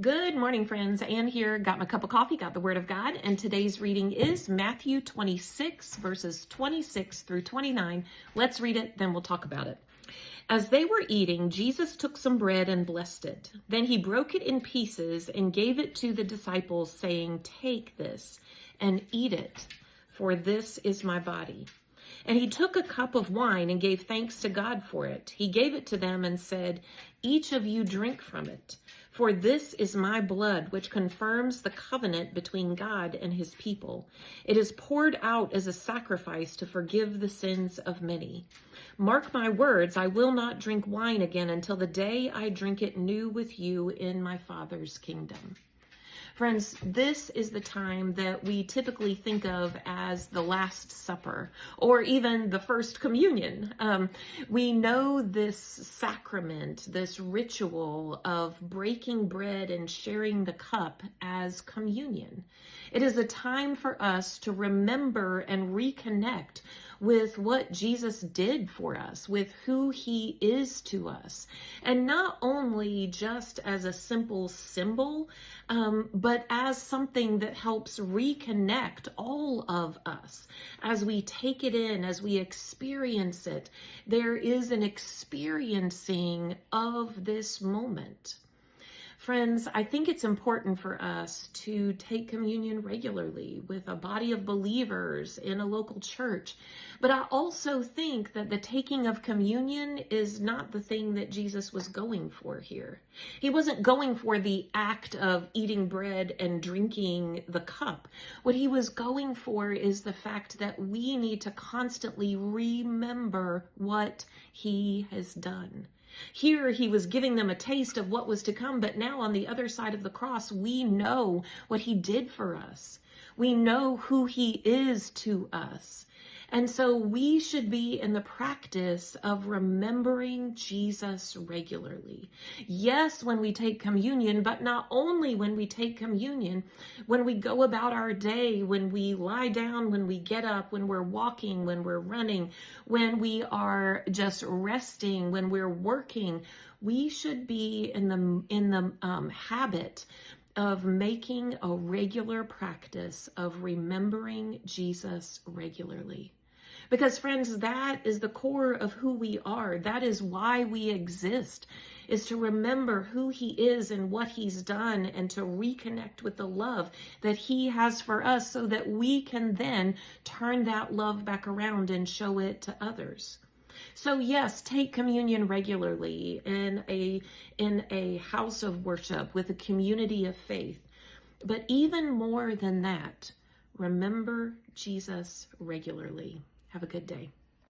Good morning, friends. Ann here. Got my cup of coffee, got the Word of God, and today's reading is Matthew 26, verses 26 through 29. Let's read it, then we'll talk about it. As they were eating, Jesus took some bread and blessed it. Then he broke it in pieces and gave it to the disciples, saying, "Take this and eat it, for this is my body." And he took a cup of wine and gave thanks to God for it. He gave it to them and said, "Each of you drink from it, for this is my blood, which confirms the covenant between God and his people. It is poured out as a sacrifice to forgive the sins of many. Mark my words, I will not drink wine again until the day I drink it new with you in my Father's kingdom." Friends, this is the time that we typically think of as the Last Supper or even the First Communion. We know this sacrament, this ritual of breaking bread and sharing the cup as communion. It is a time for us to remember and reconnect with what Jesus did for us, with who he is to us. And not only just as a simple symbol, but as something that helps reconnect all of us. As we take it in, as we experience it, there is an experiencing of this moment. Friends, I think it's important for us to take communion regularly with a body of believers in a local church. But I also think that the taking of communion is not the thing that Jesus was going for here. He wasn't going for the act of eating bread and drinking the cup. What he was going for is the fact that we need to constantly remember what he has done. Here he was giving them a taste of what was to come, but now on the other side of the cross, we know what he did for us. We know who he is to us. And so we should be in the practice of remembering Jesus regularly. Yes, when we take communion, but not only when we take communion, when we go about our day, when we lie down, when we get up, when we're walking, when we're running, when we are just resting, when we're working, we should be in the habit of making a regular practice of remembering Jesus regularly. Because friends, that is the core of who we are. That is why we exist, is to remember who he is and what he's done and to reconnect with the love that he has for us so that we can then turn that love back around and show it to others. So yes, take communion regularly in a house of worship with a community of faith. But even more than that, remember Jesus regularly. Have a good day.